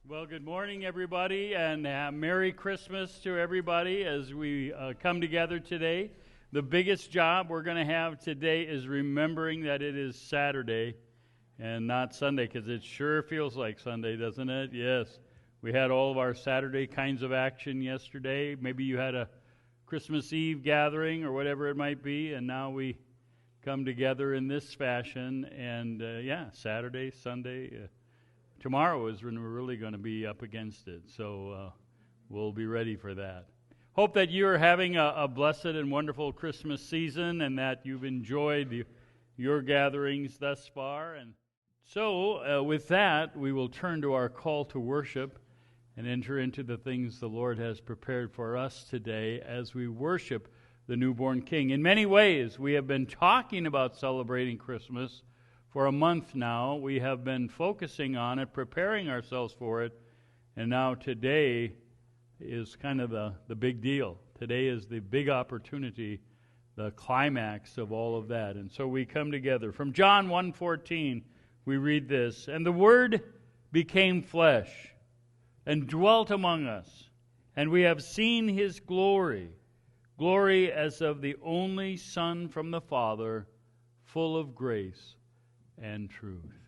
Well, good morning, everybody, and Merry Christmas to everybody as we come together today. The biggest job we're going to have today is remembering that it is Saturday and not Sunday, because it sure feels like Sunday, doesn't it? Yes. We had all of our Saturday kinds of action yesterday. Maybe you had a Christmas Eve gathering or whatever it might be, and now we come together in this fashion. And, Saturday, Sunday, tomorrow is when we're really going to be up against it, so we'll be ready for that. Hope that you're having a blessed and wonderful Christmas season and that you've enjoyed your gatherings thus far. And so with that, we will turn to our call to worship and enter into the things the Lord has prepared for us today as we worship the newborn King. In many ways, we have been talking about celebrating Christmas for a month now. We have been focusing on it, preparing ourselves for it, and now today is kind of the big deal. Today is the big opportunity, the climax of all of that. And so we come together. From John 1:14, we read this, "And the Word became flesh and dwelt among us, and we have seen His glory, glory as of the only Son from the Father, full of grace and truth."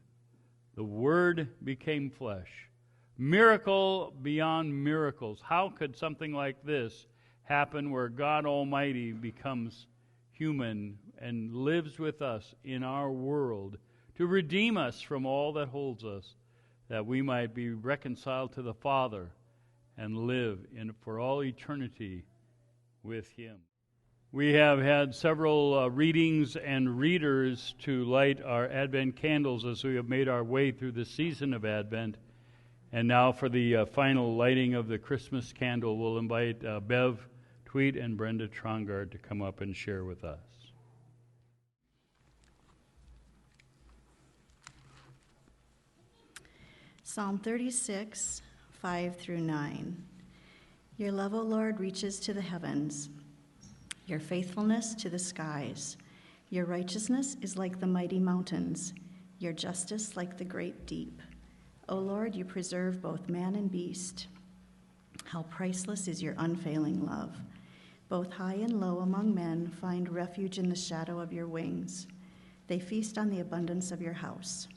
The Word became flesh. Miracle beyond miracles. How could something like this happen where God Almighty becomes human and lives with us in our world to redeem us from all that holds us, that we might be reconciled to the Father and live for all eternity with Him? We have had several readings and readers to light our Advent candles as we have made our way through the season of Advent. And now for the final lighting of the Christmas candle, we'll invite Bev Tweet and Brenda Trongard to come up and share with us. Psalm 36, 5 through 9. Your love, O Lord, reaches to the heavens, your faithfulness to the skies. Your righteousness is like the mighty mountains, your justice like the great deep. O Lord, you preserve both man and beast. How priceless is your unfailing love. Both high and low among men find refuge in the shadow of your wings. They feast on the abundance of your house.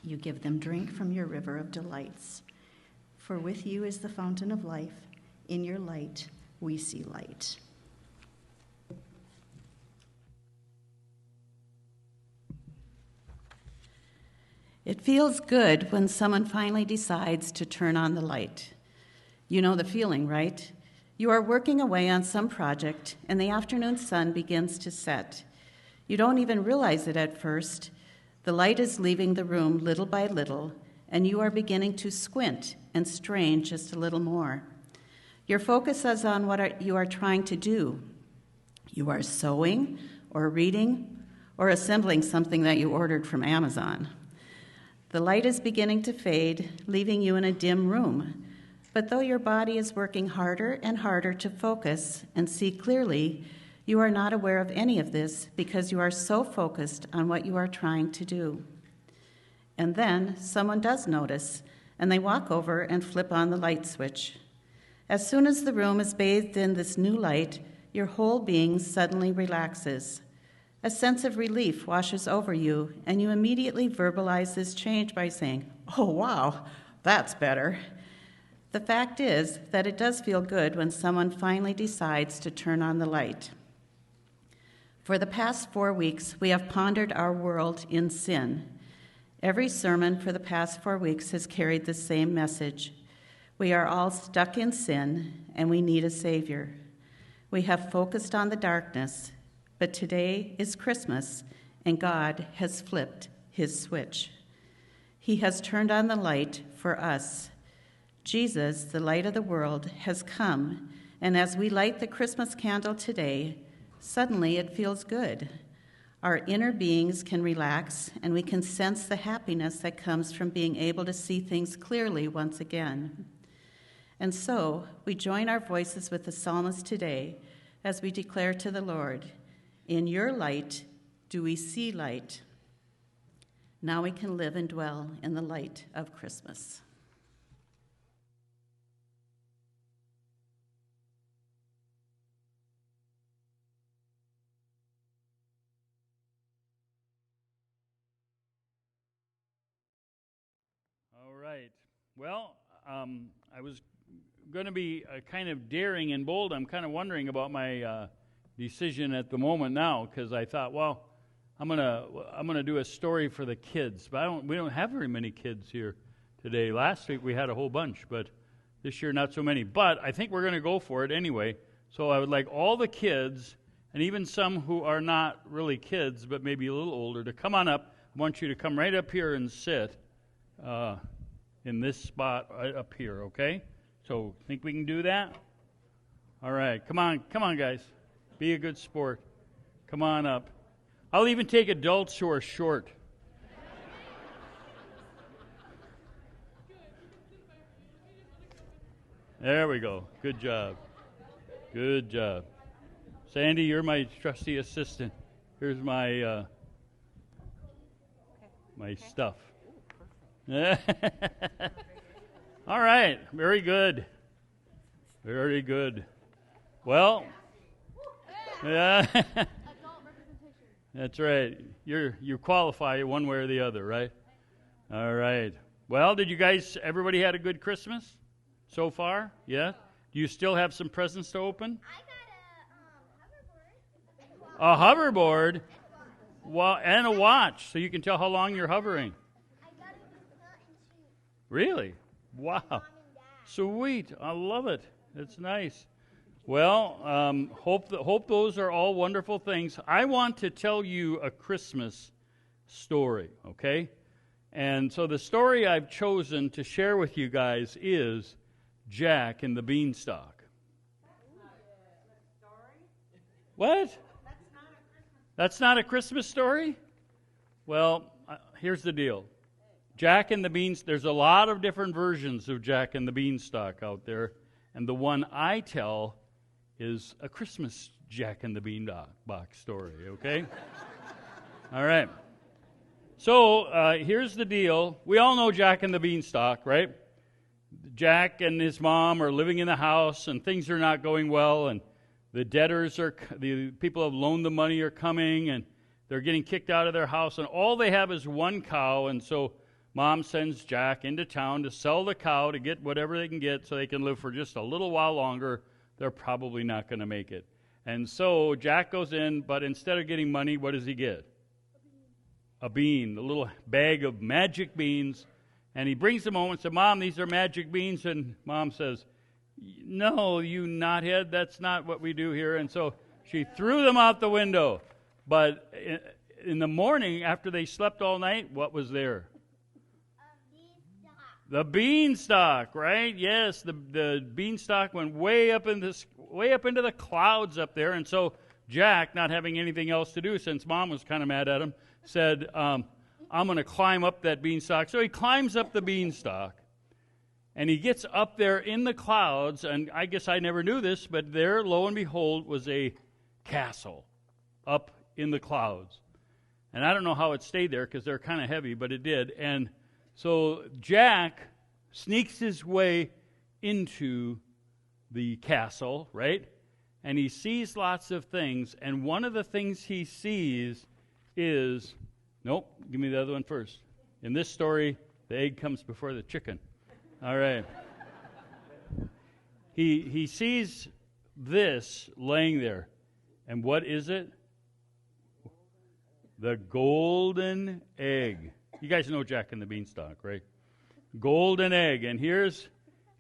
You give them drink from your river of delights. For with you is the fountain of life. In your light we see light. It feels good when someone finally decides to turn on the light. You know the feeling, right? You are working away on some project, and the afternoon sun begins to set. You don't even realize it at first. The light is leaving the room little by little, and you are beginning to squint and strain just a little more. Your focus is on what you are trying to do. You are sewing, or reading, or assembling something that you ordered from Amazon. The light is beginning to fade, leaving you in a dim room. But though your body is working harder and harder to focus and see clearly, you are not aware of any of this because you are so focused on what you are trying to do. And then someone does notice, and they walk over and flip on the light switch. As soon as the room is bathed in this new light, your whole being suddenly relaxes. A sense of relief washes over you, and you immediately verbalize this change by saying, "Oh, wow, that's better." The fact is that it does feel good when someone finally decides to turn on the light. For the past 4 weeks, we have pondered our world in sin. Every sermon for the past 4 weeks has carried the same message. We are all stuck in sin, and we need a Savior. We have focused on the darkness, but today is Christmas, and God has flipped His switch. He has turned on the light for us. Jesus, the light of the world, has come, and as we light the Christmas candle today, suddenly it feels good. Our inner beings can relax, and we can sense the happiness that comes from being able to see things clearly once again. And so, we join our voices with the psalmist today as we declare to the Lord, "In your light do we see light." Now we can live and dwell in the light of Christmas. right. Well, I was going to be kind of daring and bold. I'm kind of wondering about my decision at the moment now, because I thought, well, I'm gonna do a story for the kids, but we don't have very many kids here today. Last week we had a whole bunch, but this year not so many. But I think we're going to go for it anyway. So I would like all the kids, and even some who are not really kids, but maybe a little older, to come on up. I want you to come right up here and sit in this spot right up here, okay? So think we can do that? All right, come on, guys. Be a good sport. Come on up. I'll even take adults who are short. There we go. Good job. Good job. Sandy, you're my trusty assistant. Here's my stuff. All right. Very good. Very good. Well, yeah. That's right. You qualify one way or the other, right? All right. Well, everybody had a good Christmas so far? Yeah? Do you still have some presents to open? I got a hoverboard? Well, and a watch, so you can tell how long you're hovering. I got it with Hunt and Shoot. Really? Wow. Mom and Dad. Sweet. I love it. It's nice. Well, hope those are all wonderful things. I want to tell you a Christmas story, okay? And so the story I've chosen to share with you guys is Jack and the Beanstalk. What? That's not a Christmas story? Well, here's the deal. Jack and the Beanstalk, there's a lot of different versions of Jack and the Beanstalk out there, and the one I tell is a Christmas Jack and the Beanstalk story, okay? All right. So here's the deal. We all know Jack and the Beanstalk, right? Jack and his mom are living in the house, and things are not going well, and the people who have loaned the money are coming, and they're getting kicked out of their house, and all they have is one cow, and so Mom sends Jack into town to sell the cow to get whatever they can get so they can live for just a little while longer. They're probably not going to make it. And so Jack goes in, but instead of getting money, what does he get? A bean, a little bag of magic beans. And he brings them home and says, Mom, these are magic beans. And Mom says, no, you knothead, that's not what we do here. And so she threw them out the window. But in the morning, after they slept all night, what was there? The beanstalk, right? Yes, the beanstalk went way up into the clouds up there, and so Jack, not having anything else to do, since Mom was kind of mad at him, said, "I'm going to climb up that beanstalk." So he climbs up the beanstalk, and he gets up there in the clouds, and I guess I never knew this, but there, lo and behold, was a castle up in the clouds, and I don't know how it stayed there because they're kind of heavy, but it did, and so Jack sneaks his way into the castle, right? And he sees lots of things, and one of the things he sees is, nope, give me the other one first. In this story, the egg comes before the chicken. All right. He sees this laying there, and what is it? The golden egg. You guys know Jack and the Beanstalk, right? Golden egg. And here's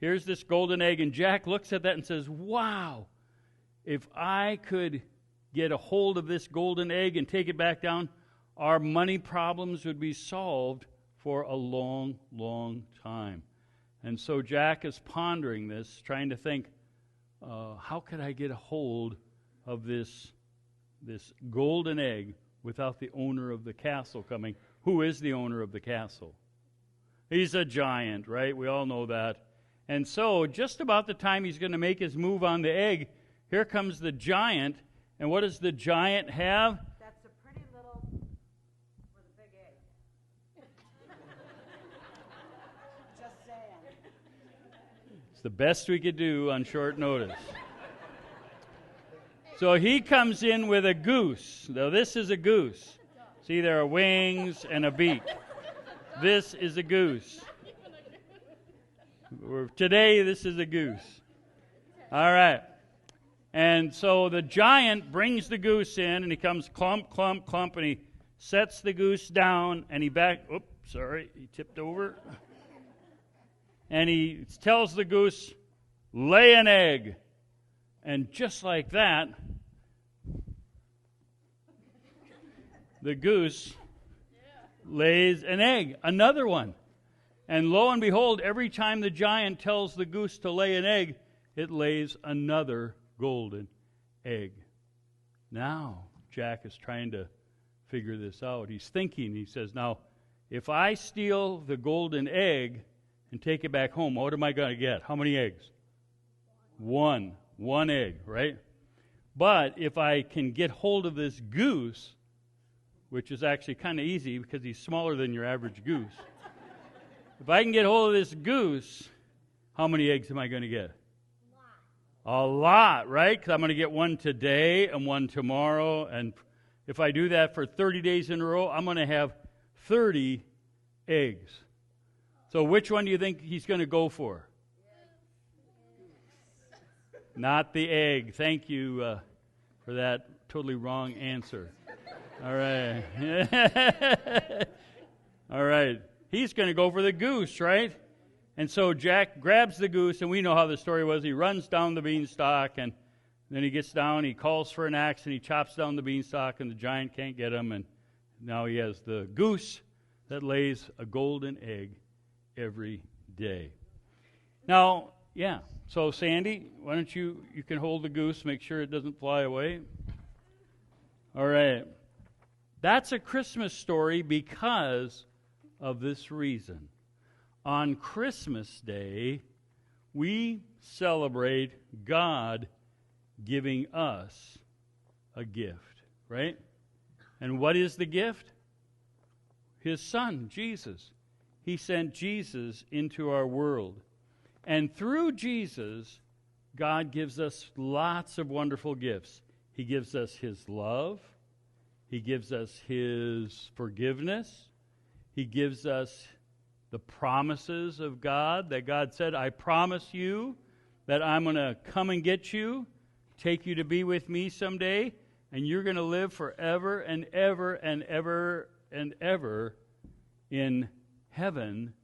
this golden egg. And Jack looks at that and says, wow, if I could get a hold of this golden egg and take it back down, our money problems would be solved for a long, long time. And so Jack is pondering this, trying to think, how could I get a hold of this golden egg without the owner of the castle coming? Who is the owner of the castle? He's a giant, right? We all know that. And so just about the time he's going to make his move on the egg, here comes the giant. And what does the giant have? That's a pretty little with a big egg. Just saying. It's the best we could do on short notice. So he comes in with a goose. Now this is a goose. See, there are wings and a beak. This is a goose. Today, this is a goose. All right. And so the giant brings the goose in, and he comes clump, clump, clump, and he sets the goose down, and he he tipped over. And he tells the goose, lay an egg. And just like that, the goose lays an egg, another one. And lo and behold, every time the giant tells the goose to lay an egg, it lays another golden egg. Now, Jack is trying to figure this out. He's thinking, he says, now, if I steal the golden egg and take it back home, what am I going to get? How many eggs? One egg, right? But if I can get hold of this goose, which is actually kind of easy because he's smaller than your average goose. If I can get hold of this goose, how many eggs am I going to get? A lot, right? Because I'm going to get one today and one tomorrow. And if I do that for 30 days in a row, I'm going to have 30 eggs. So which one do you think he's going to go for? Not the egg. Thank you for that totally wrong answer. All right. All right. He's going to go for the goose, right? And so Jack grabs the goose, and we know how the story was. He runs down the beanstalk, and then he gets down, he calls for an axe, and he chops down the beanstalk, and the giant can't get him, and now he has the goose that lays a golden egg every day. Now, yeah, so Sandy, why don't you can hold the goose, make sure it doesn't fly away. All right. That's a Christmas story because of this reason. On Christmas Day, we celebrate God giving us a gift, right? And what is the gift? His Son, Jesus. He sent Jesus into our world. And through Jesus, God gives us lots of wonderful gifts. He gives us His love. He gives us His forgiveness. He gives us the promises of God, that God said, I promise you that I'm going to come and get you, take you to be with me someday, and you're going to live forever and ever and ever and ever in heaven,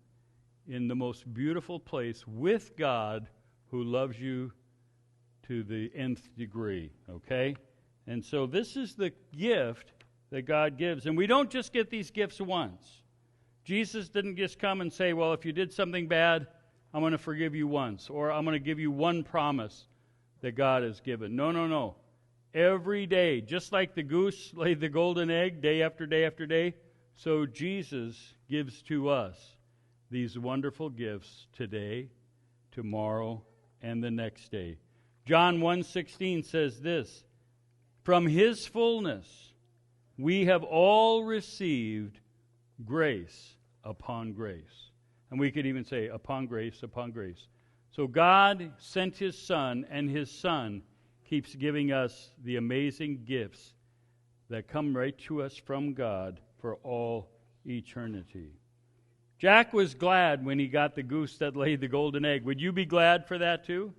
in the most beautiful place with God who loves you to the nth degree, okay? And so this is the gift that God gives. And we don't just get these gifts once. Jesus didn't just come and say, well, if you did something bad, I'm going to forgive you once, or I'm going to give you one promise that God has given. No. Every day, just like the goose laid the golden egg day after day after day, so Jesus gives to us these wonderful gifts today, tomorrow, and the next day. John 1:16 says this, from His fullness we have all received grace upon grace. And we could even say upon grace upon grace. So God sent His Son, and His Son keeps giving us the amazing gifts that come right to us from God for all eternity. Jack was glad when he got the goose that laid the golden egg. Would you be glad for that too?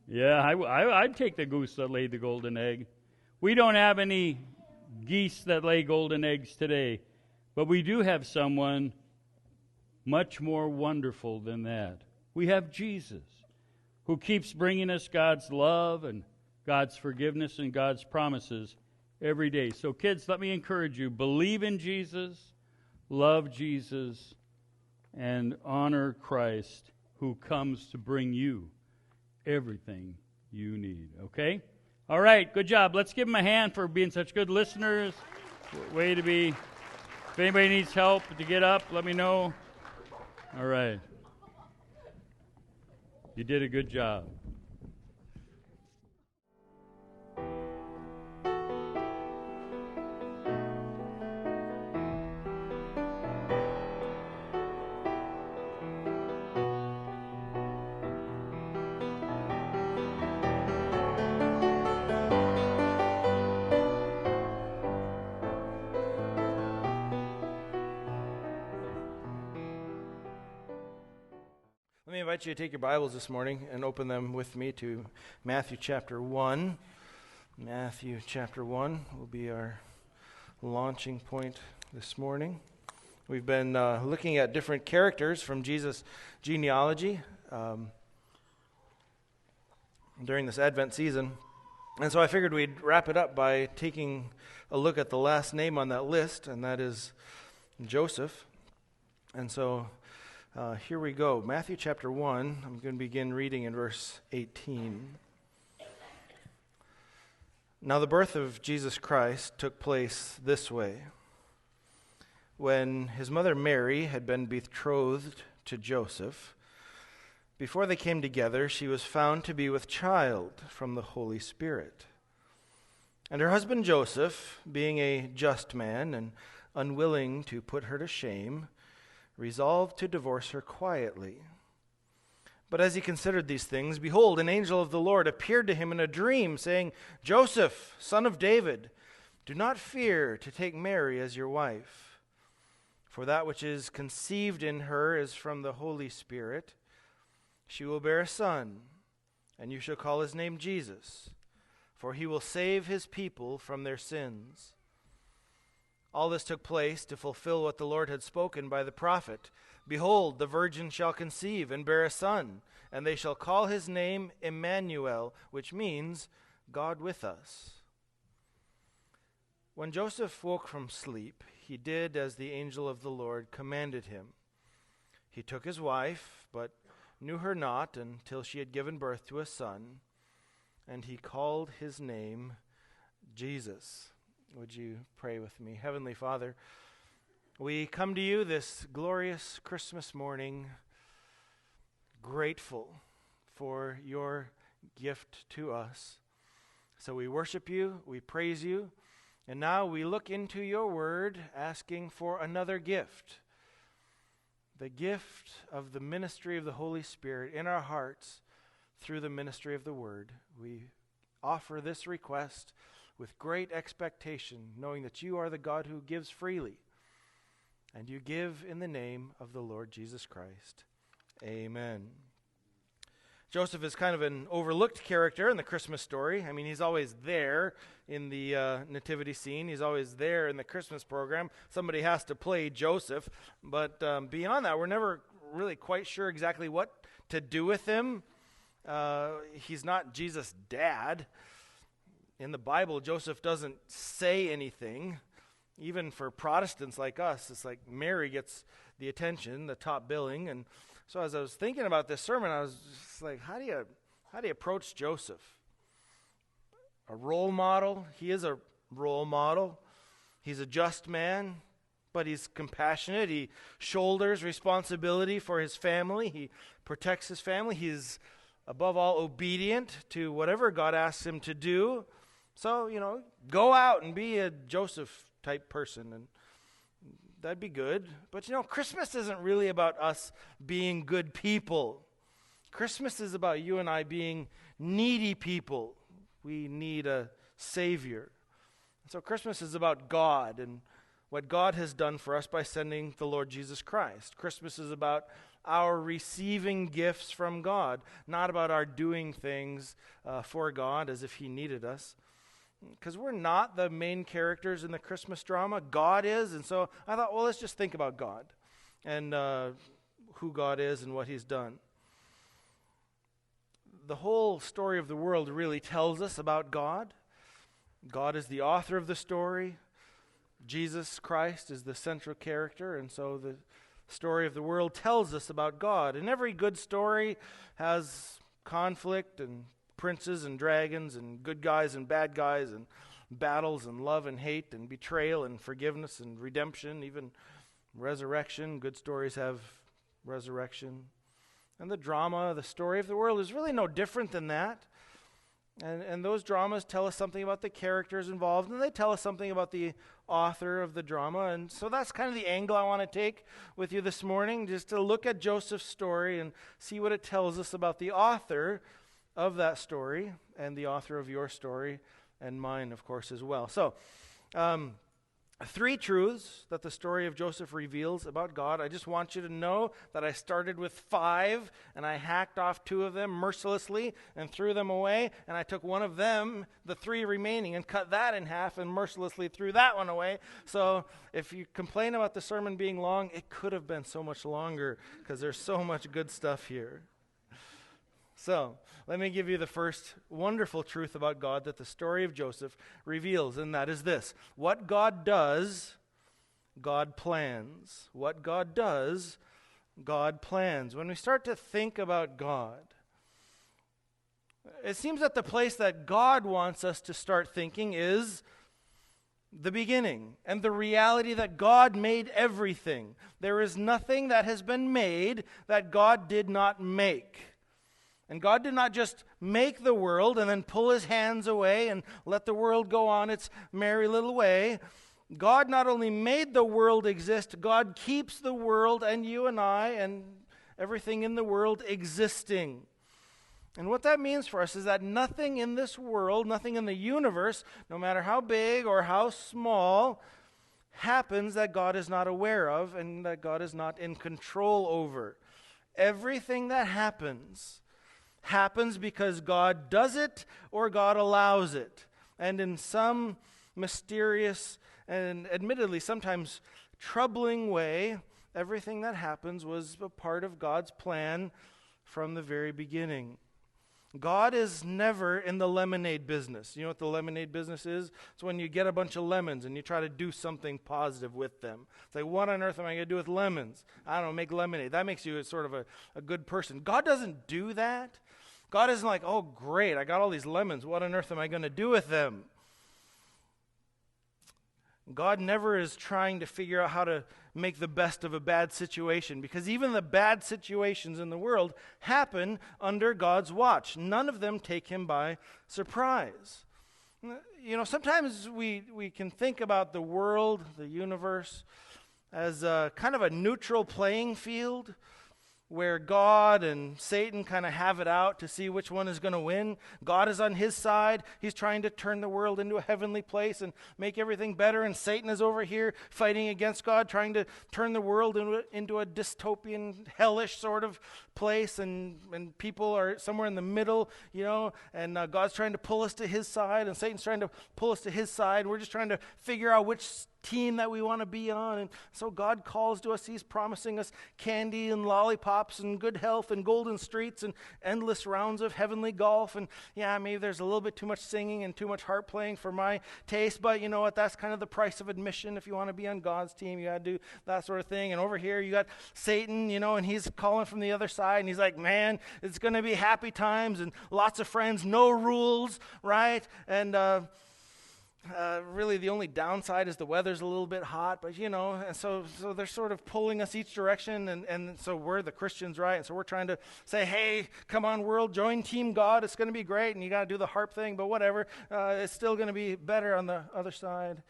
Yeah, I'd take the goose that laid the golden egg. We don't have any geese that lay golden eggs today, but we do have someone much more wonderful than that. We have Jesus, who keeps bringing us God's love and God's forgiveness and God's promises every day. So kids, let me encourage you, believe in Jesus, love Jesus, and honor Christ, who comes to bring you everything you need. Okay? All right, good job. Let's give them a hand for being such good listeners. Way to be. If anybody needs help to get up, let me know. All right. You did a good job. Let me invite you to take your Bibles this morning and open them with me to Matthew chapter 1. Matthew chapter 1 will be our launching point this morning. We've been looking at different characters from Jesus' genealogy during this Advent season. And so I figured we'd wrap it up by taking a look at the last name on that list, and that is Joseph. And so here we go. Matthew chapter 1. I'm going to begin reading in verse 18. Now the birth of Jesus Christ took place this way. When his mother Mary had been betrothed to Joseph, before they came together, she was found to be with child from the Holy Spirit. And her husband Joseph, being a just man and unwilling to put her to shame, resolved to divorce her quietly. But as he considered these things, behold, an angel of the Lord appeared to him in a dream, saying, Joseph, son of David, do not fear to take Mary as your wife, for that which is conceived in her is from the Holy Spirit. She will bear a son, and you shall call his name Jesus, for he will save his people from their sins. All this took place to fulfill what the Lord had spoken by the prophet. Behold, the virgin shall conceive and bear a son, and they shall call his name Emmanuel, which means God with us. When Joseph woke from sleep, he did as the angel of the Lord commanded him. He took his wife, but knew her not until she had given birth to a son, and he called his name Jesus. Would you pray with me? Heavenly Father, we come to you this glorious Christmas morning, grateful for your gift to us. So we worship you, we praise you, and now we look into your word asking for another gift, the gift of the ministry of the Holy Spirit in our hearts through the ministry of the word. We offer this request with great expectation, knowing that you are the God who gives freely, and you give in the name of the Lord Jesus Christ. Amen. Joseph is kind of an overlooked character in the Christmas story. I mean, he's always there in the nativity scene. He's always there in the Christmas program. Somebody has to play Joseph. But beyond that, we're never really quite sure exactly what to do with him. He's not Jesus' dad. In the Bible, Joseph doesn't say anything. Even for Protestants like us, it's like Mary gets the attention, the top billing. And so as I was thinking about this sermon, I was just like, how do you approach Joseph? A role model. He is a role model. He's a just man, but he's compassionate. He shoulders responsibility for his family. He protects his family. He's above all obedient to whatever God asks him to do. So, go out and be a Joseph-type person, and that'd be good. But, Christmas isn't really about us being good people. Christmas is about you and I being needy people. We need a Savior. So Christmas is about God and what God has done for us by sending the Lord Jesus Christ. Christmas is about our receiving gifts from God, not about our doing things for God as if he needed us. Because we're not the main characters in the Christmas drama. God is. And so I thought, well, let's just think about God and who God is and what he's done. The whole story of the world really tells us about God. God is the author of the story. Jesus Christ is the central character. And so the story of the world tells us about God. And every good story has conflict and princes and dragons and good guys and bad guys and battles and love and hate and betrayal and forgiveness and redemption, even resurrection. Good stories have resurrection. And the drama, the story of the world is really no different than that. And those dramas tell us something about the characters involved, and they tell us something about the author of the drama. And so that's kind of the angle I want to take with you this morning, just to look at Joseph's story and see what it tells us about the author of that story and the author of your story and mine, of course, as well. So 3 truths that the story of Joseph reveals about God. I just want you to know that I started with 5, and I hacked off 2 of them mercilessly and threw them away, and I took one of them, the 3 remaining, and cut that in half and mercilessly threw that one away. So if you complain about the sermon being long, it could have been so much longer because there's so much good stuff here. So, let me give you the first wonderful truth about God that the story of Joseph reveals, and that is this. What God does, God plans. What God does, God plans. When we start to think about God, it seems that the place that God wants us to start thinking is the beginning and the reality that God made everything. There is nothing that has been made that God did not make. And God did not just make the world and then pull his hands away and let the world go on its merry little way. God not only made the world exist, God keeps the world and you and I and everything in the world existing. And what that means for us is that nothing in this world, nothing in the universe, no matter how big or how small, happens that God is not aware of and that God is not in control over. Everything that happens because God does it or God allows it. And in some mysterious and admittedly sometimes troubling way, everything that happens was a part of God's plan from the very beginning. God is never in the lemonade business. You know what the lemonade business is? It's when you get a bunch of lemons and you try to do something positive with them. It's like, what on earth am I going to do with lemons? I don't know, make lemonade. That makes you sort of a good person. God doesn't do that. God isn't like, oh, great, I got all these lemons. What on earth am I going to do with them? God never is trying to figure out how to make the best of a bad situation, because even the bad situations in the world happen under God's watch. None of them take him by surprise. You know, sometimes we can think about the world, the universe, as a kind of a neutral playing field, where God and Satan kind of have it out to see which one is going to win. God is on his side. He's trying to turn the world into a heavenly place and make everything better. And Satan is over here fighting against God, trying to turn the world into a dystopian, hellish sort of place. And people are somewhere in the middle, you know, and God's trying to pull us to his side, and Satan's trying to pull us to his side. We're just trying to figure out which team that we want to be on. And so God calls to us. He's promising us candy and lollipops and good health and golden streets and endless rounds of heavenly golf. And yeah, maybe there's a little bit too much singing and too much harp playing for my taste, but you know what? That's kind of the price of admission. If you want to be on God's team, you got to do that sort of thing. And over here you got Satan, you know, and he's calling from the other side, and he's like, man, it's going to be happy times and lots of friends, no rules, right? And really the only downside is the weather's a little bit hot, but you know, and so they're sort of pulling us each direction, and so we're the Christians, right? And so we're trying to say, hey, come on world, join Team God, it's going to be great, and you got to do the harp thing, but whatever, it's still going to be better on the other side.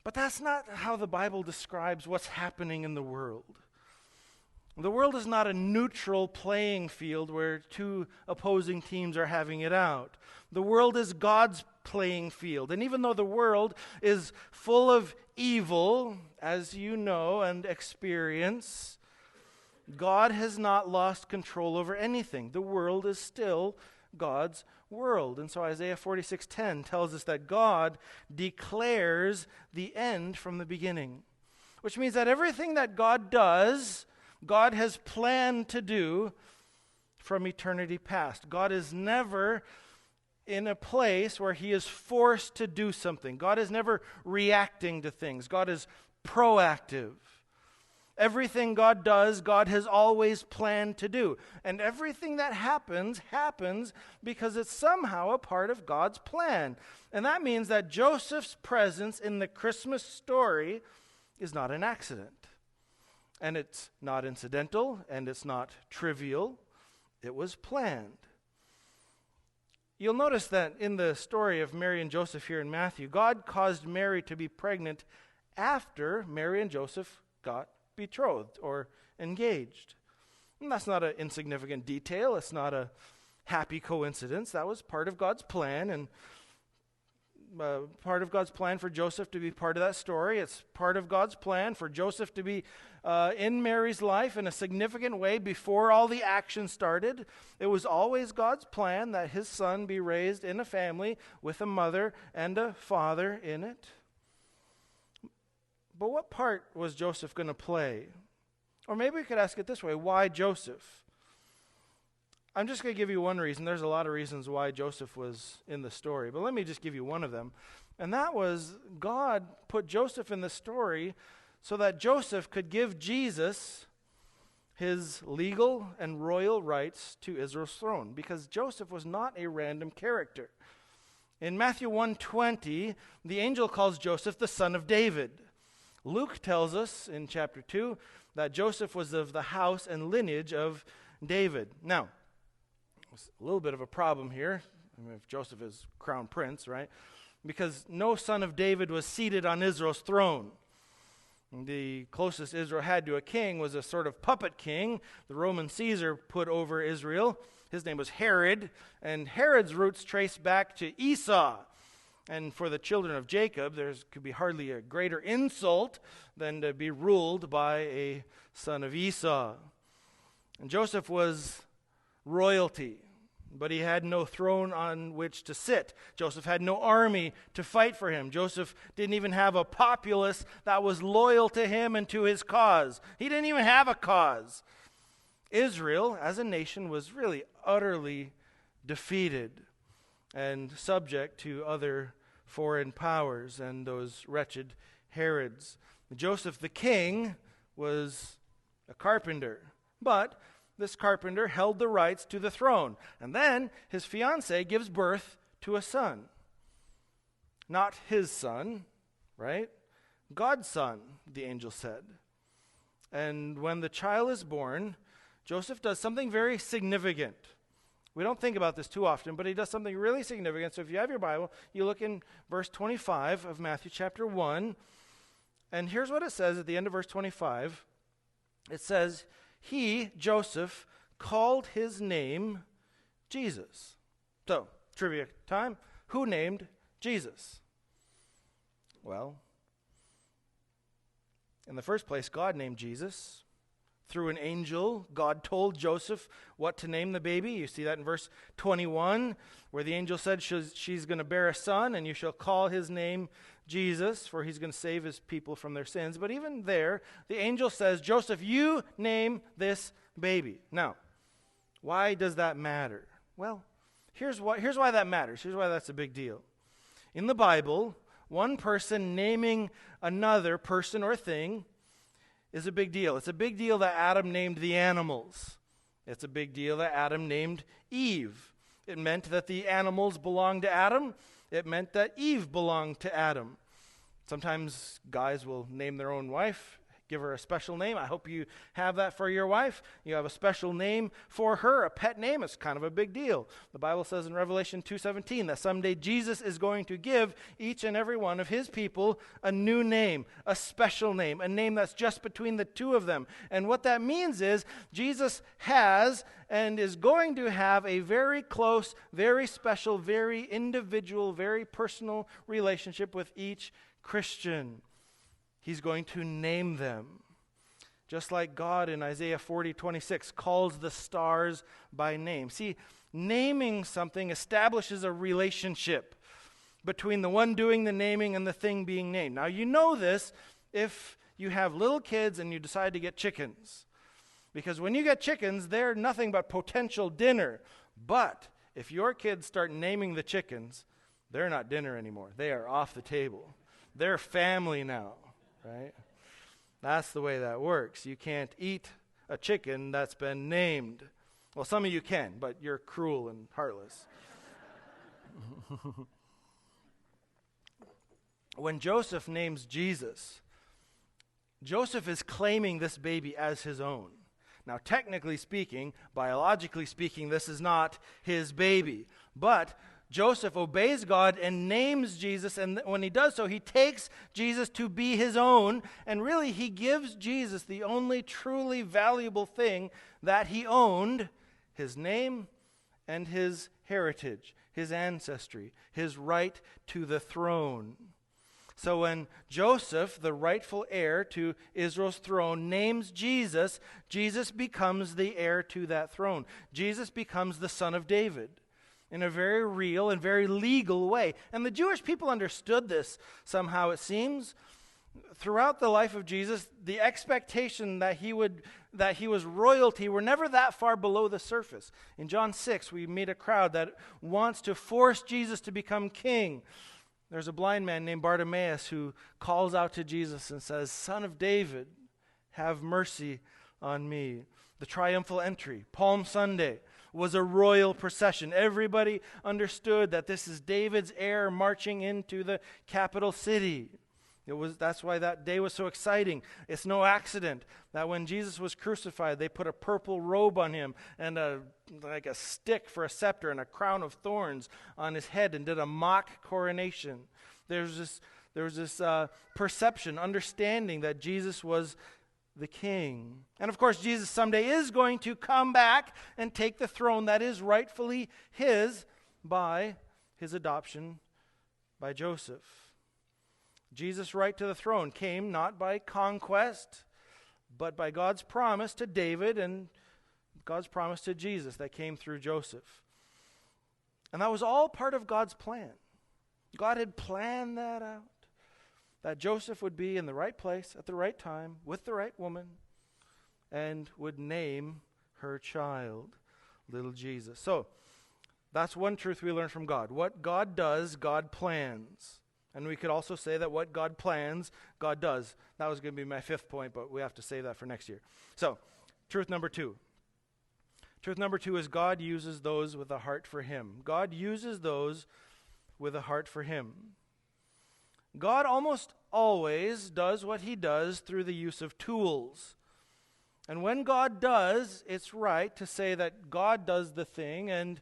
But that's not how the Bible describes what's happening in the world. The world is not a neutral playing field where two opposing teams are having it out. The world is God's playing field. And even though the world is full of evil, as you know and experience, God has not lost control over anything. The world is still God's world. And so Isaiah 46:10 tells us that God declares the end from the beginning, which means that everything that God does, God has planned to do from eternity past. God is never in a place where he is forced to do something. God is never reacting to things. God is proactive. Everything God does, God has always planned to do. And everything that happens because it's somehow a part of God's plan. And that means that Joseph's presence in the Christmas story is not an accident. And it's not incidental, and it's not trivial. It was planned. You'll notice that in the story of Mary and Joseph here in Matthew, God caused Mary to be pregnant after Mary and Joseph got betrothed or engaged. And that's not an insignificant detail. It's not a happy coincidence. That was part of God's plan, and part of God's plan for Joseph to be part of that story. It's part of God's plan for Joseph to be in Mary's life in a significant way before all the action started. It was always God's plan that his son be raised in a family with a mother and a father in it. But what part was Joseph going to play? Or maybe we could ask it this way: why Joseph? I'm just going to give you one reason. There's a lot of reasons why Joseph was in the story, but let me just give you one of them. And that was God put Joseph in the story so that Joseph could give Jesus his legal and royal rights to Israel's throne, because Joseph was not a random character. In Matthew 1:20, the angel calls Joseph the son of David. Luke tells us in chapter 2 that Joseph was of the house and lineage of David. Now, there's a little bit of a problem here. I mean, if Joseph is crown prince, right? Because no son of David was seated on Israel's throne. The closest Israel had to a king was a sort of puppet king the Roman Caesar put over Israel. His name was Herod, and Herod's roots trace back to Esau. And for the children of Jacob, there could be hardly a greater insult than to be ruled by a son of Esau. And Joseph was royalty, but he had no throne on which to sit. Joseph had no army to fight for him. Joseph didn't even have a populace that was loyal to him and to his cause. He didn't even have a cause. Israel, as a nation, was really utterly defeated and subject to other foreign powers and those wretched Herods. Joseph the king was a carpenter, but this carpenter held the rights to the throne. And then his fiancée gives birth to a son. Not his son, right? God's son, the angel said. And when the child is born, Joseph does something very significant. We don't think about this too often, but he does something really significant. So if you have your Bible, you look in verse 25 of Matthew chapter 1. And here's what it says at the end of verse 25. It says, he, Joseph, called his name Jesus. So, trivia time. Who named Jesus? Well, in the first place, God named Jesus. Through an angel, God told Joseph what to name the baby. You see that in verse 21, where the angel said she's going to bear a son, and you shall call his name Jesus, for he's going to save his people from their sins. But even there, the angel says, Joseph, you name this baby. Now, why does that matter? Well, here's why that matters. Here's why that's a big deal. In the Bible, one person naming another person or thing is a big deal. It's a big deal that Adam named the animals. It's a big deal that Adam named Eve. It meant that the animals belonged to Adam. It meant that Eve belonged to Adam. Sometimes guys will name their own wife, give her a special name. I hope you have that for your wife. You have a special name for her, a pet name. It's kind of a big deal. The Bible says in Revelation 2:17 that someday Jesus is going to give each and every one of his people a new name, a special name, a name that's just between the two of them. And what that means is Jesus has and is going to have a very close, very special, very individual, very personal relationship with each Christian. He's going to name them. Just like God in Isaiah 40:26 calls the stars by name. See, naming something establishes a relationship between the one doing the naming and the thing being named. Now, you know this if you have little kids and you decide to get chickens. Because when you get chickens, they're nothing but potential dinner. But if your kids start naming the chickens, they're not dinner anymore. They are off the table. They're family now. Right? That's the way that works. You can't eat a chicken that's been named. Well, some of you can, but you're cruel and heartless. When Joseph names Jesus, Joseph is claiming this baby as his own. Now, technically speaking, biologically speaking, this is not his baby. But Joseph obeys God and names Jesus, and when he does so, he takes Jesus to be his own, and really he gives Jesus the only truly valuable thing that he owned, his name and his heritage, his ancestry, his right to the throne. So when Joseph, the rightful heir to Israel's throne, names Jesus, Jesus becomes the heir to that throne. Jesus becomes the son of David in a very real and very legal way. And the Jewish people understood this somehow, it seems. Throughout the life of Jesus, the expectation that he was royalty were never that far below the surface. In John 6, we meet a crowd that wants to force Jesus to become king. There's a blind man named Bartimaeus who calls out to Jesus and says, "Son of David, have mercy on me." The triumphal entry, Palm Sunday, was a royal procession. Everybody understood that this is David's heir marching into the capital city. That's why that day was so exciting. It's no accident that when Jesus was crucified, they put a purple robe on him and like a stick for a scepter and a crown of thorns on his head and did a mock coronation. There was this perception, understanding that Jesus was the king. And of course, Jesus someday is going to come back and take the throne that is rightfully his by his adoption by Joseph. Jesus' right to the throne came not by conquest, but by God's promise to David and God's promise to Jesus that came through Joseph. And that was all part of God's plan. God had planned that out, that Joseph would be in the right place at the right time with the right woman and would name her child little Jesus. So that's one truth we learn from God. What God does, God plans. And we could also say that what God plans, God does. That was going to be my fifth point, but we have to save that for next year. So, truth number two. Truth number two is God uses those with a heart for him. God uses those with a heart for him. God almost always does what he does through the use of tools. And when God does, it's right to say that God does the thing and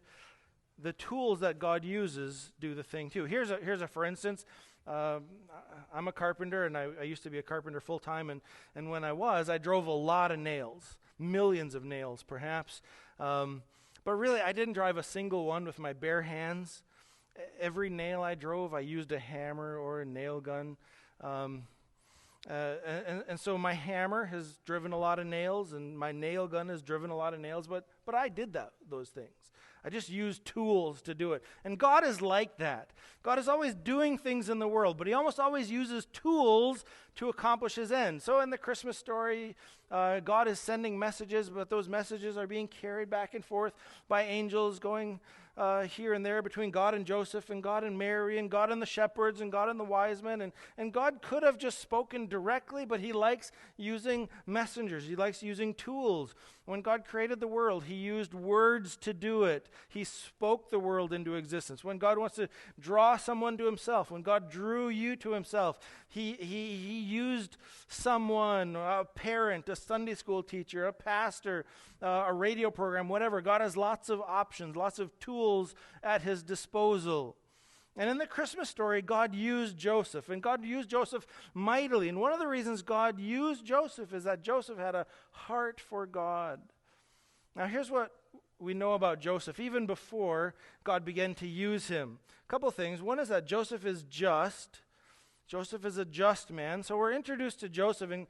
the tools that God uses do the thing too. Here's a for instance. I'm a carpenter, and I used to be a carpenter full time. And when I drove a lot of nails, millions of nails perhaps. But really, I didn't drive a single one with my bare hands. Every nail I drove, I used a hammer or a nail gun. And so my hammer has driven a lot of nails, and my nail gun has driven a lot of nails. But I did those things. I just used tools to do it. And God is like that. God is always doing things in the world, but he almost always uses tools to accomplish his end. So in the Christmas story, God is sending messages, but those messages are being carried back and forth by angels going here and there between God and Joseph and God and Mary and God and the shepherds and God and the wise men. And God could have just spoken directly, but he likes using messengers. He likes using tools. When God created the world, he used words to do it. He spoke the world into existence. When God wants to draw someone to himself, when God drew you to himself, he used someone, a parent, a Sunday school teacher, a pastor, a radio program, whatever. God has lots of options, lots of tools at his disposal. And in the Christmas story, God used Joseph, and God used Joseph mightily. And one of the reasons God used Joseph is that Joseph had a heart for God. Now, here's what we know about Joseph, even before God began to use him. A couple things. One is that Joseph is just. Joseph is a just man. So we're introduced to Joseph, and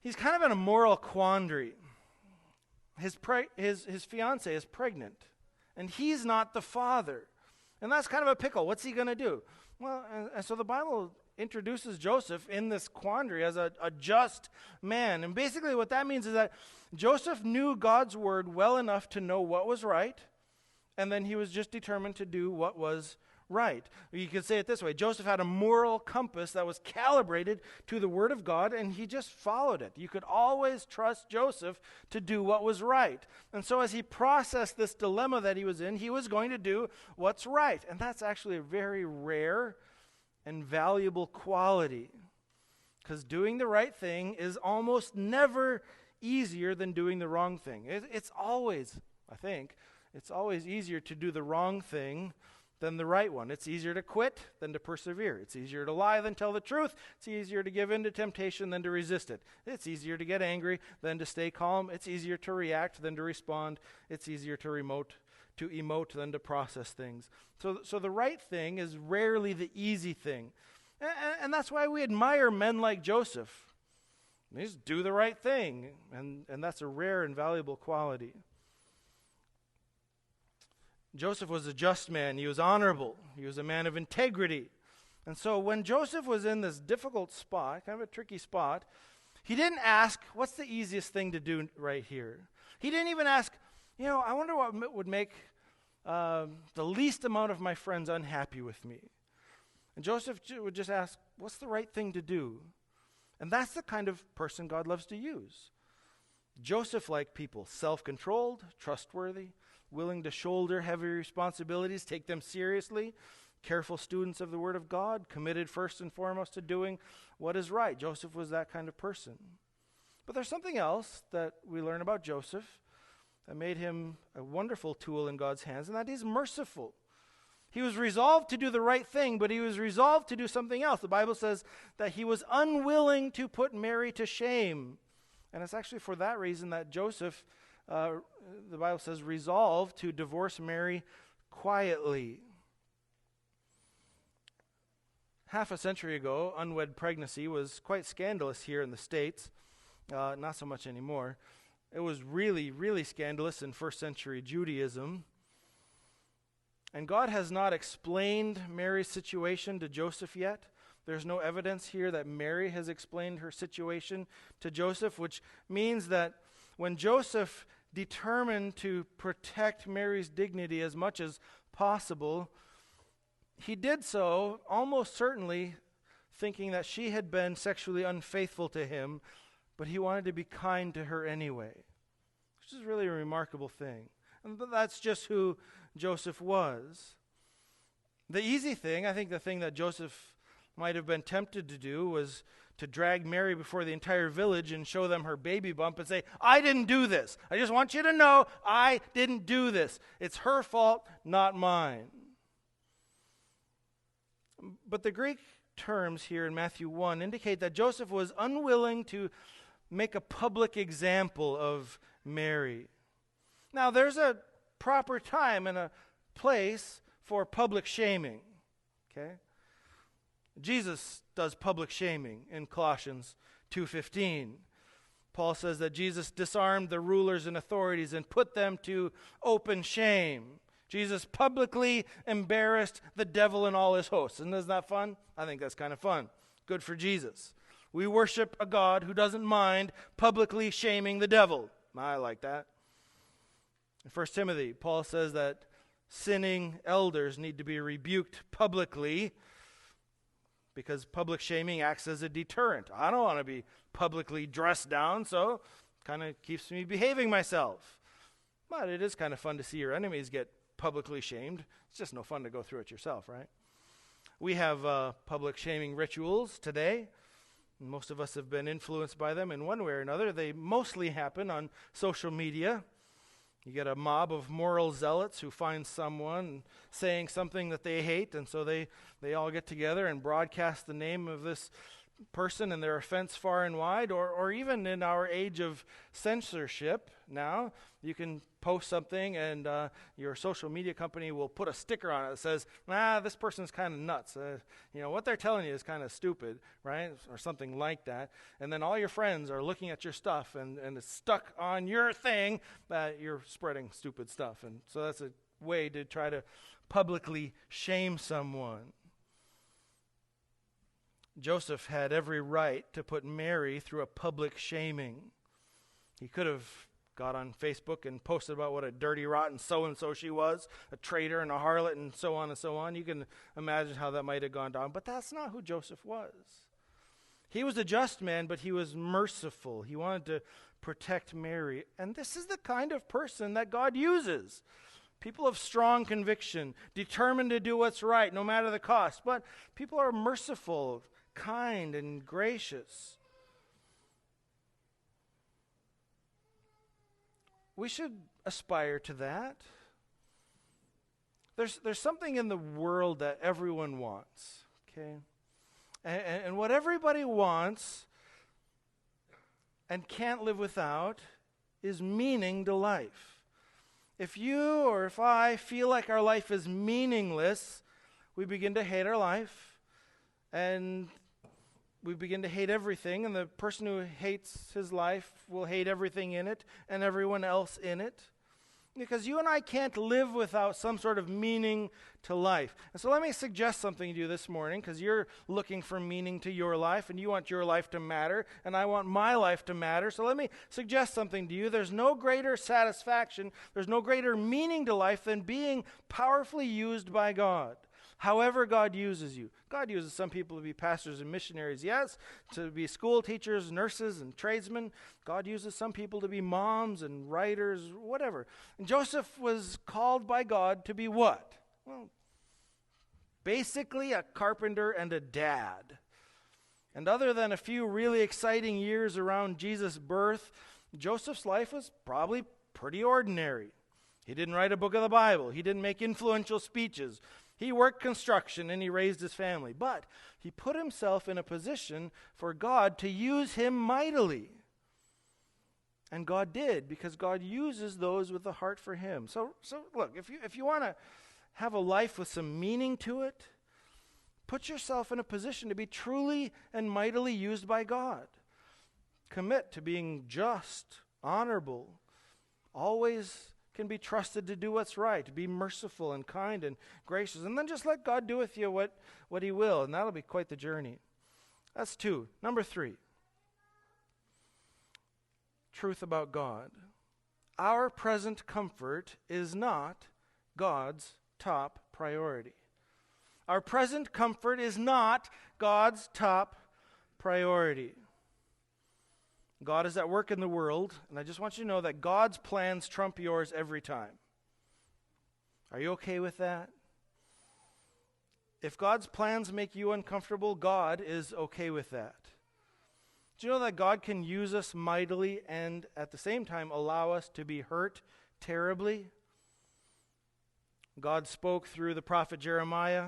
he's kind of in a moral quandary. His fiancée is pregnant, and he's not the father. And that's kind of a pickle. What's he going to do? Well, and so the Bible introduces Joseph in this quandary as a just man. And basically what that means is that Joseph knew God's word well enough to know what was right, and then he was just determined to do what was right. You could say it this way. Joseph had a moral compass that was calibrated to the word of God, and he just followed it. You could always trust Joseph to do what was right. And so as he processed this dilemma that he was in, he was going to do what's right. And that's actually a very rare and valuable quality, because doing the right thing is almost never easier than doing the wrong thing. It's always, I think, it's always easier to do the wrong thing than the right one. It's easier to quit than to persevere. It's easier to lie than tell the truth. It's easier to give in to temptation than to resist it. It's easier to get angry than to stay calm. It's easier to react than to respond. It's easier to to emote than to process things. So the right thing is rarely the easy thing. And that's why we admire men like Joseph. They just do the right thing, and that's a rare and valuable quality. Joseph was a just man. He was honorable. He was a man of integrity. And so when Joseph was in this difficult spot, kind of a tricky spot, he didn't ask, what's the easiest thing to do right here? He didn't even ask, I wonder what would make the least amount of my friends unhappy with me. And Joseph would just ask, what's the right thing to do? And that's the kind of person God loves to use. Joseph-like people, self-controlled, trustworthy, willing to shoulder heavy responsibilities, take them seriously, careful students of the Word of God, committed first and foremost to doing what is right. Joseph was that kind of person. But there's something else that we learn about Joseph that made him a wonderful tool in God's hands, and that he's merciful. He was resolved to do the right thing, but he was resolved to do something else. The Bible says that he was unwilling to put Mary to shame. And it's actually for that reason that Joseph, the Bible says, resolved to divorce Mary quietly. Half a century ago, unwed pregnancy was quite scandalous here in the States. Not so much anymore. It was really, really scandalous in first century Judaism. And God has not explained Mary's situation to Joseph yet. There's no evidence here that Mary has explained her situation to Joseph, which means that when Joseph determined to protect Mary's dignity as much as possible, he did so almost certainly thinking that she had been sexually unfaithful to him, but he wanted to be kind to her anyway, which is really a remarkable thing. And that's just who Joseph was. The easy thing, I think the thing that Joseph might have been tempted to do, was to drag Mary before the entire village and show them her baby bump and say, I didn't do this. I just want you to know I didn't do this. It's her fault, not mine. But the Greek terms here in Matthew 1 indicate that Joseph was unwilling to make a public example of Mary. Now, there's a proper time and a place for public shaming, okay? Jesus does public shaming in Colossians 2:15. Paul says that Jesus disarmed the rulers and authorities and put them to open shame. Jesus publicly embarrassed the devil and all his hosts. And isn't that fun? I think that's kind of fun. Good for Jesus. We worship a God who doesn't mind publicly shaming the devil. I like that. In 1 Timothy, Paul says that sinning elders need to be rebuked publicly because public shaming acts as a deterrent. I don't want to be publicly dressed down, so it kind of keeps me behaving myself. But it is kind of fun to see your enemies get publicly shamed. It's just no fun to go through it yourself, right? We have public shaming rituals today. Most of us have been influenced by them in one way or another. They mostly happen on social media. You get a mob of moral zealots who find someone saying something that they hate, and so they all get together and broadcast the name of this person and their offense far and wide, or even in our age of censorship now, you can post something and your social media company will put a sticker on it that says, this person's kind of nuts. What they're telling you is kind of stupid, right? Or something like that. And then all your friends are looking at your stuff and it's stuck on your thing that you're spreading stupid stuff. And so that's a way to try to publicly shame someone. Joseph had every right to put Mary through a public shaming. He could have got on Facebook and posted about what a dirty, rotten so-and-so she was, a traitor and a harlot and so on and so on. You can imagine how that might have gone down. But that's not who Joseph was. He was a just man, but he was merciful. He wanted to protect Mary. And this is the kind of person that God uses. People of strong conviction, determined to do what's right, no matter the cost. But people are merciful, kind, and gracious. We should aspire to that. There's something in the world that everyone wants, okay? And what everybody wants and can't live without is meaning to life. If you or if I feel like our life is meaningless, we begin to hate our life, and we begin to hate everything, and the person who hates his life will hate everything in it and everyone else in it. Because you and I can't live without some sort of meaning to life. And so let me suggest something to you this morning, because you're looking for meaning to your life, and you want your life to matter, and I want my life to matter. So let me suggest something to you. There's no greater satisfaction, there's no greater meaning to life than being powerfully used by God. However God uses you. God uses some people to be pastors and missionaries, yes, to be school teachers, nurses, and tradesmen. God uses some people to be moms and writers, whatever. And Joseph was called by God to be what? Well, basically a carpenter and a dad. And other than a few really exciting years around Jesus' birth, Joseph's life was probably pretty ordinary. He didn't write a book of the Bible. He didn't make influential speeches. He worked construction and he raised his family. But he put himself in a position for God to use him mightily. And God did, because God uses those with a heart for him. So look, if you want to have a life with some meaning to it, put yourself in a position to be truly and mightily used by God. Commit to being just, honorable, always can be trusted to do what's right, to be merciful and kind and gracious, and then just let God do with you what he will, and that'll be quite the journey. That's 2. Number 3, truth about God. Our present comfort is not God's top priority. Our present comfort is not God's top priority. God is at work in the world, and I just want you to know that God's plans trump yours every time. Are you okay with that? If God's plans make you uncomfortable, God is okay with that. Do you know that God can use us mightily and at the same time allow us to be hurt terribly? God spoke through the prophet Jeremiah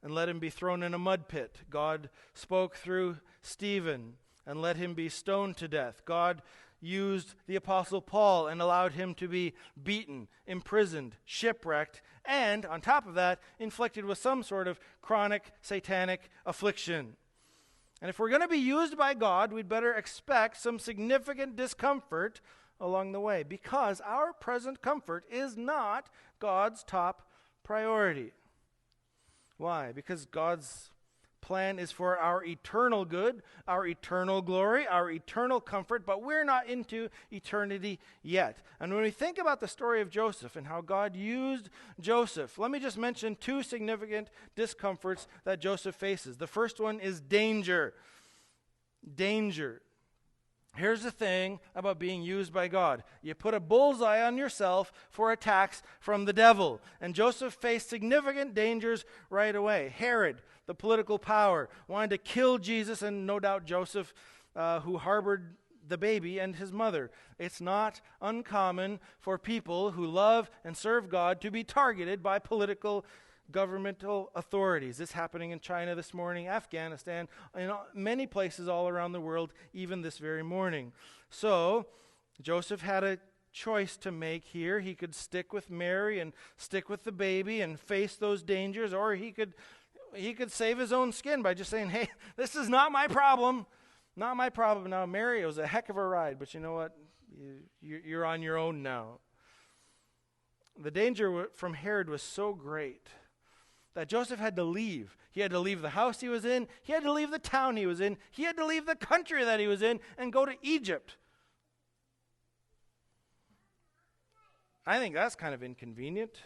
and let him be thrown in a mud pit. God spoke through Stephen and let him be stoned to death. God used the Apostle Paul and allowed him to be beaten, imprisoned, shipwrecked, and on top of that, inflicted with some sort of chronic satanic affliction. And if we're going to be used by God, we'd better expect some significant discomfort along the way, because our present comfort is not God's top priority. Why? Because God's plan is for our eternal good, our eternal glory, our eternal comfort, but we're not into eternity yet. And when we think about the story of Joseph and how God used Joseph, let me just mention 2 significant discomforts that Joseph faces. The first one is danger. Danger. Here's the thing about being used by God. You put a bullseye on yourself for attacks from the devil. And Joseph faced significant dangers right away. Herod, the political power, wanted to kill Jesus, and no doubt Joseph, who harbored the baby and his mother. It's not uncommon for people who love and serve God to be targeted by political governmental authorities. This happening in China this morning, Afghanistan, in many places all around the world, even this very morning. So Joseph had a choice to make here. He could stick with Mary and stick with the baby and face those dangers, or he could save his own skin by just saying, hey, this is not my problem. Not my problem. Now, Mary, it was a heck of a ride, but you know what? You're on your own now. The danger from Herod was so great that Joseph had to leave. He had to leave the house he was in. He had to leave the town he was in. He had to leave the country that he was in and go to Egypt. I think that's kind of inconvenient.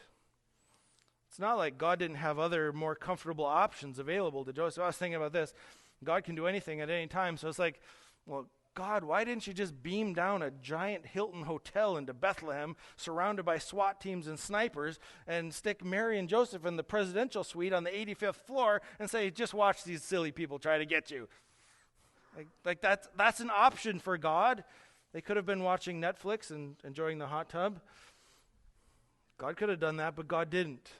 It's not like God didn't have other more comfortable options available to Joseph. I was thinking about this. God can do anything at any time. So it's like, well, God, why didn't you just beam down a giant Hilton hotel into Bethlehem surrounded by SWAT teams and snipers and stick Mary and Joseph in the presidential suite on the 85th floor and say, just watch these silly people try to get you? Like that's an option for God. They could have been watching Netflix and enjoying the hot tub. God could have done that, but God didn't.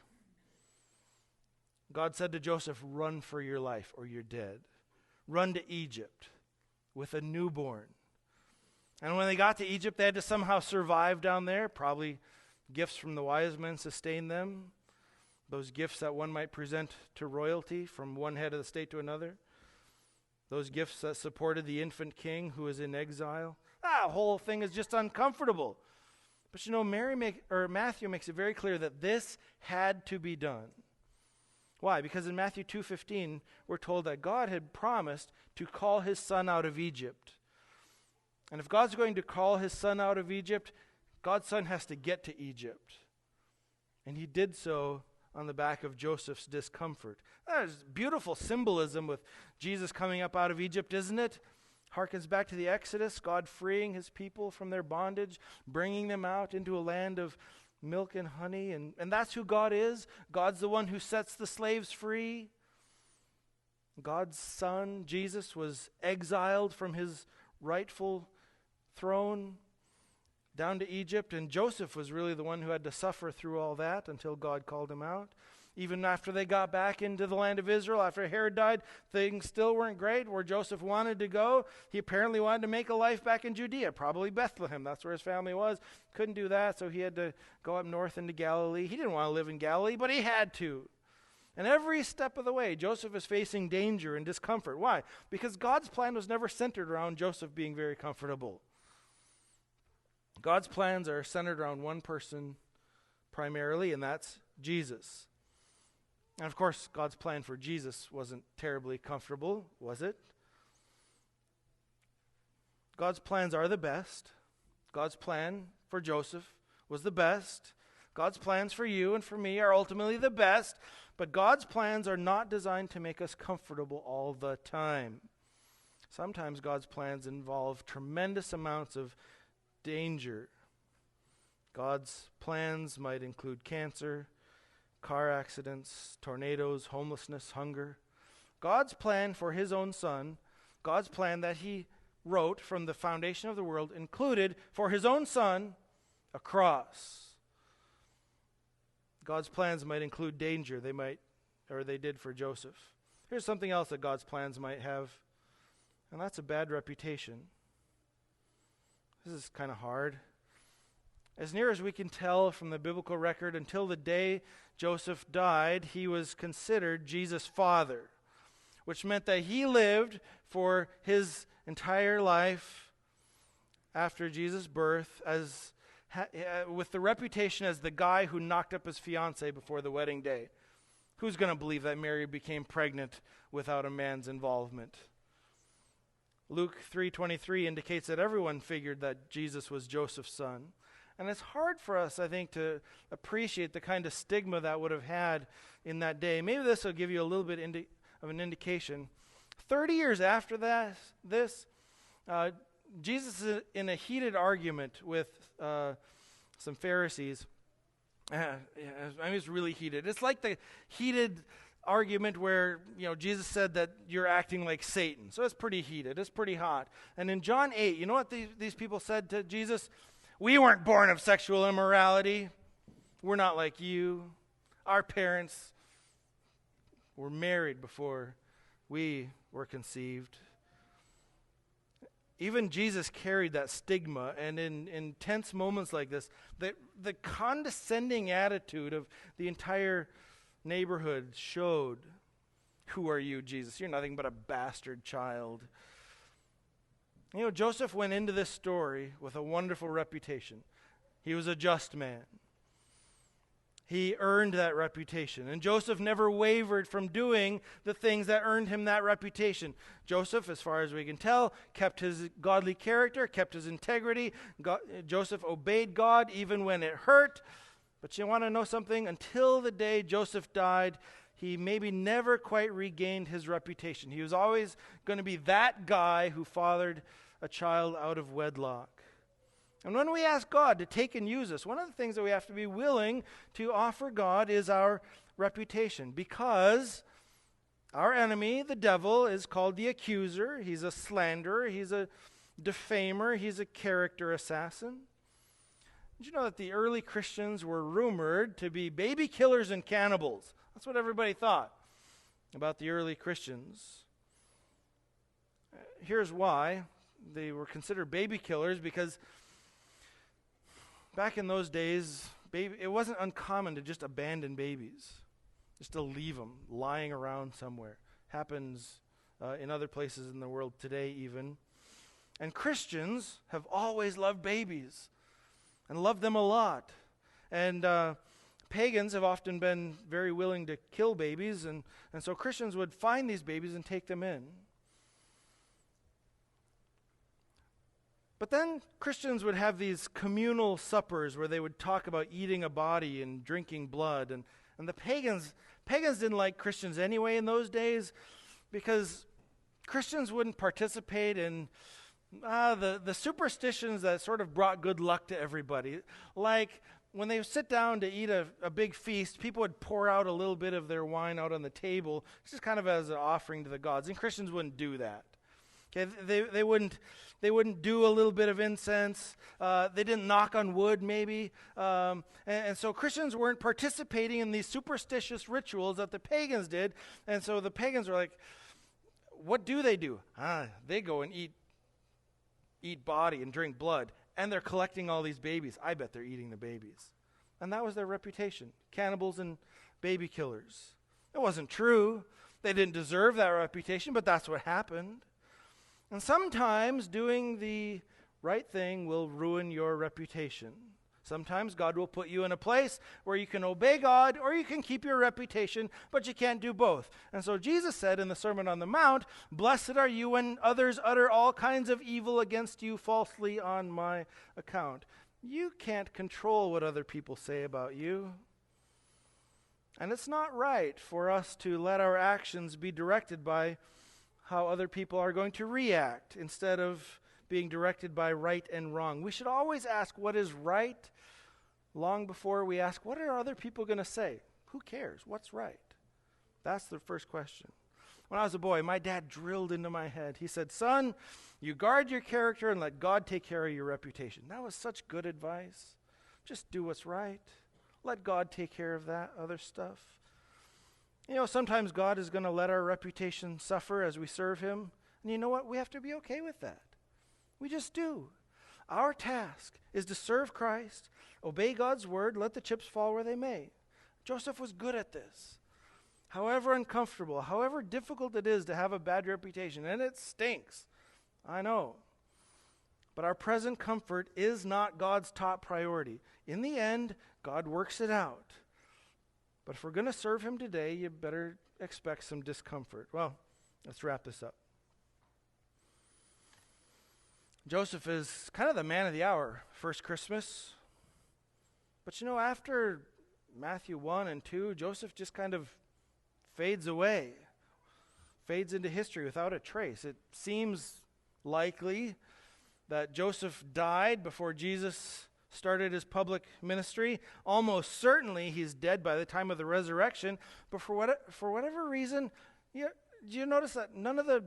God said to Joseph, run for your life or you're dead. Run to Egypt with a newborn. And when they got to Egypt, they had to somehow survive down there, probably Gifts from the wise men sustained them. Those gifts that one might present to royalty from one head of the state to another. Those gifts that supported the infant king who was in exile. The whole thing is just uncomfortable. But Matthew makes it very clear that this had to be done. Why? Because in Matthew 2:15, we're told that God had promised to call his son out of Egypt. And if God's going to call his son out of Egypt, God's son has to get to Egypt. And he did so on the back of Joseph's discomfort. There's beautiful symbolism with Jesus coming up out of Egypt, isn't it? Harkens back to the Exodus, God freeing his people from their bondage, bringing them out into a land of milk and honey. And that's who God is. God's the one who sets the slaves free. God's son, Jesus, was exiled from his rightful throne down to Egypt, and Joseph was really the one who had to suffer through all that until God called him out. Even after they got back into the land of Israel, after Herod died, things still weren't great where Joseph wanted to go. He apparently wanted to make a life back in Judea, probably Bethlehem. That's where his family was. Couldn't do that, so he had to go up north into Galilee. He didn't want to live in Galilee, but he had to. And every step of the way, Joseph is facing danger and discomfort. Why? Because God's plan was never centered around Joseph being very comfortable. God's plans are centered around one person primarily, and that's Jesus. And of course, God's plan for Jesus wasn't terribly comfortable, was it? God's plans are the best. God's plan for Joseph was the best. God's plans for you and for me are ultimately the best, but God's plans are not designed to make us comfortable all the time. Sometimes God's plans involve tremendous amounts of danger. God's plans might include cancer, car accidents, tornadoes, homelessness, hunger. God's plan for his own son, God's plan that he wrote from the foundation of the world, included for his own son a cross. God's plans might include danger. They did for Joseph. Here's something else that God's plans might have, and that's a bad reputation. This is kind of hard. As near as we can tell from the biblical record, until the day Joseph died, he was considered Jesus' father, which meant that he lived for his entire life after Jesus' birth with the reputation as the guy who knocked up his fiancée before the wedding day. Who's going to believe that Mary became pregnant without a man's involvement? Luke 3:23 indicates that everyone figured that Jesus was Joseph's son. And it's hard for us, I think, to appreciate the kind of stigma that would have had in that day. Maybe this will give you a little bit of an indication. 30 years after this, Jesus is in a heated argument with some Pharisees. It's really heated. It's like the heated argument where Jesus said that you're acting like Satan. So it's pretty heated. It's pretty hot. And in John 8, you know what these people said to Jesus? We weren't born of sexual immorality. We're not like you. Our parents were married before we were conceived. Even Jesus carried that stigma, and in tense moments like this, the condescending attitude of the entire neighborhood showed, who are you, Jesus? You're nothing but a bastard child. Joseph went into this story with a wonderful reputation. He was a just man. He earned that reputation. And Joseph never wavered from doing the things that earned him that reputation. Joseph, as far as we can tell, kept his godly character, kept his integrity. Joseph obeyed God even when it hurt. But you want to know something? Until the day Joseph died, he maybe never quite regained his reputation. He was always going to be that guy who fathered a child out of wedlock. And when we ask God to take and use us, one of the things that we have to be willing to offer God is our reputation, because our enemy, the devil, is called the accuser. He's a slanderer. He's a defamer. He's a character assassin. Did you know that the early Christians were rumored to be baby killers and cannibals? That's what everybody thought about the early Christians. Here's why they were considered baby killers, because back in those days, it wasn't uncommon to just abandon babies, just to leave them lying around somewhere. Happens in other places in the world today even. And Christians have always loved babies and loved them a lot. And pagans have often been very willing to kill babies, and so Christians would find these babies and take them in. But then Christians would have these communal suppers where they would talk about eating a body and drinking blood. And the pagans didn't like Christians anyway in those days, because Christians wouldn't participate in the superstitions that sort of brought good luck to everybody. Like when they sit down to eat a big feast, people would pour out a little bit of their wine out on the table, just kind of as an offering to the gods. And Christians wouldn't do that. Okay, they wouldn't do a little bit of incense. They didn't knock on wood, maybe. And so Christians weren't participating in these superstitious rituals that the pagans did. And so the pagans were like, what do? They go and eat body and drink blood. And they're collecting all these babies. I bet they're eating the babies. And that was their reputation. Cannibals and baby killers. It wasn't true. They didn't deserve that reputation, but that's what happened. And sometimes doing the right thing will ruin your reputation. Sometimes God will put you in a place where you can obey God or you can keep your reputation, but you can't do both. And so Jesus said in the Sermon on the Mount, "Blessed are you when others utter all kinds of evil against you falsely on my account." You can't control what other people say about you. And it's not right for us to let our actions be directed by how other people are going to react instead of being directed by right and wrong. We should always ask what is right long before we ask, what are other people going to say? Who cares? What's right? That's the first question. When I was a boy, my dad drilled into my head. He said, "Son, you guard your character and let God take care of your reputation." That was such good advice. Just do what's right. Let God take care of that other stuff. You know, sometimes God is going to let our reputation suffer as we serve him. And you know what? We have to be okay with that. We just do. Our task is to serve Christ, obey God's word, let the chips fall where they may. Joseph was good at this. However uncomfortable, however difficult it is to have a bad reputation, and it stinks, I know. But our present comfort is not God's top priority. In the end, God works it out. But if we're going to serve him today, you better expect some discomfort. Well, let's wrap this up. Joseph is kind of the man of the hour, first Christmas. But you know, after Matthew 1 and 2, Joseph just kind of fades away, fades into history without a trace. It seems likely that Joseph died before Jesus started his public ministry. Almost certainly he's dead by the time of the resurrection. But for whatever reason, do you notice that none of the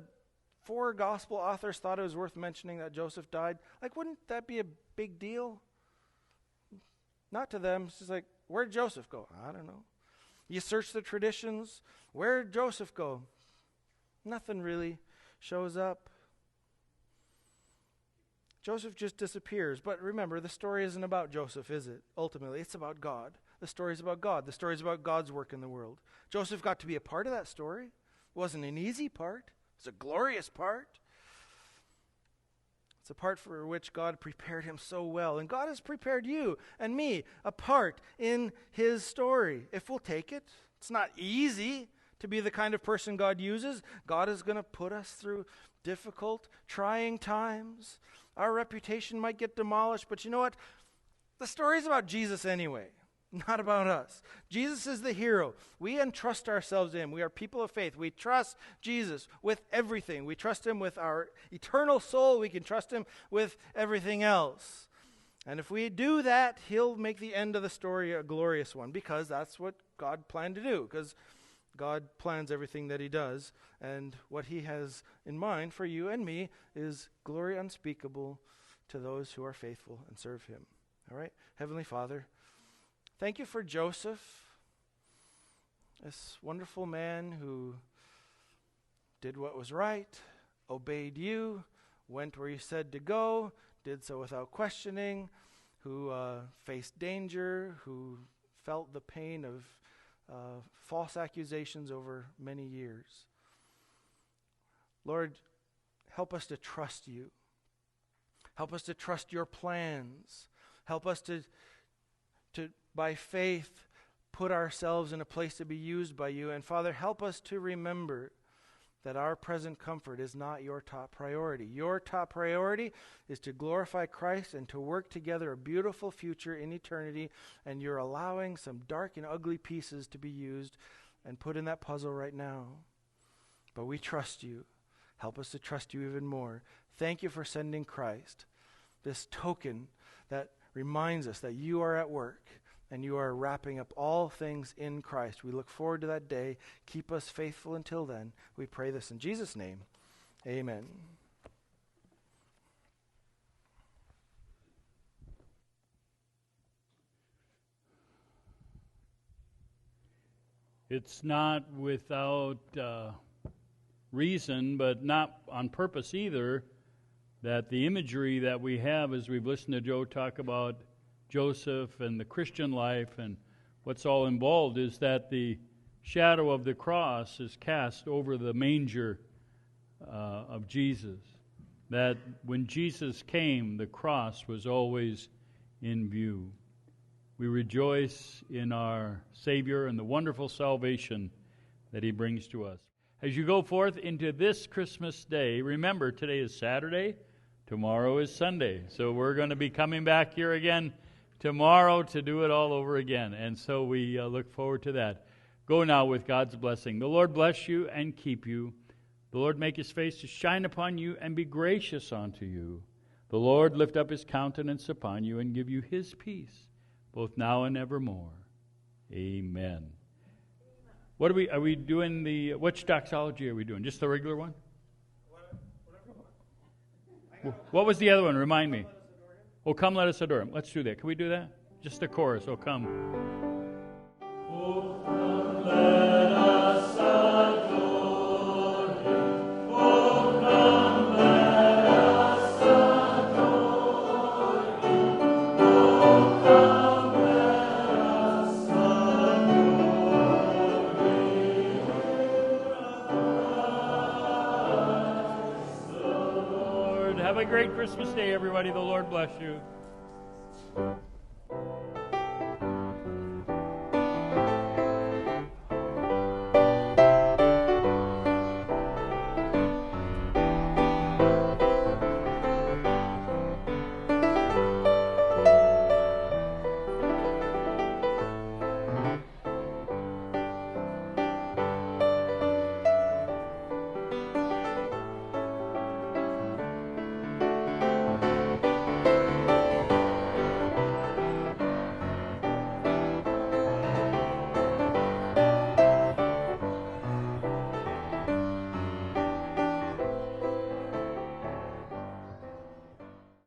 4 gospel authors thought it was worth mentioning that Joseph died? Like, wouldn't that be a big deal? Not to them. It's just like, where'd Joseph go? I don't know. You search the traditions. Where'd Joseph go? Nothing really shows up. Joseph just disappears. But remember, the story isn't about Joseph, is it? Ultimately, it's about God. The story is about God. The story is about God's work in the world. Joseph got to be a part of that story. It wasn't an easy part. It's a glorious part. It's a part for which God prepared him so well. And God has prepared you and me a part in his story, if we'll take it. It's not easy to be the kind of person God uses. God is going to put us through difficult, trying times. Our reputation might get demolished, but you know what? The story is about Jesus anyway, not about us. Jesus is the hero. We entrust ourselves to him. We are people of faith. We trust Jesus with everything. We trust him with our eternal soul. We can trust him with everything else. And if we do that, he'll make the end of the story a glorious one, because that's what God planned to do, because God plans everything that he does, and what he has in mind for you and me is glory unspeakable to those who are faithful and serve him. All right? Heavenly Father, thank you for Joseph, this wonderful man who did what was right, obeyed you, went where you said to go, did so without questioning, who faced danger, who felt the pain of false accusations over many years. Lord, help us to trust you. Help us to trust your plans. Help us to by faith, put ourselves in a place to be used by you. And Father, help us to remember that our present comfort is not your top priority. Your top priority is to glorify Christ and to work together a beautiful future in eternity, and you're allowing some dark and ugly pieces to be used and put in that puzzle right now. But we trust you. Help us to trust you even more. Thank you for sending Christ, this token that reminds us that you are at work and you are wrapping up all things in Christ. We look forward to that day. Keep us faithful until then. We pray this in Jesus' name. Amen. It's not without reason, but not on purpose either, that the imagery that we have as we've listened to Joe talk about Joseph and the Christian life and what's all involved is that the shadow of the cross is cast over the manger of Jesus. That when Jesus came, the cross was always in view. We rejoice in our Savior and the wonderful salvation that He brings to us. As you go forth into this Christmas day, remember today is Saturday, tomorrow is Sunday. So we're going to be coming back here again tomorrow to do it all over again. And so we look forward to that. Go now with God's blessing. The Lord bless you and keep you. The Lord make His face to shine upon you and be gracious unto you. The Lord lift up His countenance upon you and give you His peace, both now and evermore. Amen. What are we doing which doxology are we doing? Just the regular one? What was the other one? Remind me. Oh, come, let us adore Him. Let's do that. Can we do that? Just the chorus. Oh, come. Oh, come, let us adore Him. Oh, come, let us adore Him. Oh, come, let us adore Him. Lord, have a great Christmas day, everybody. The Lord bless you.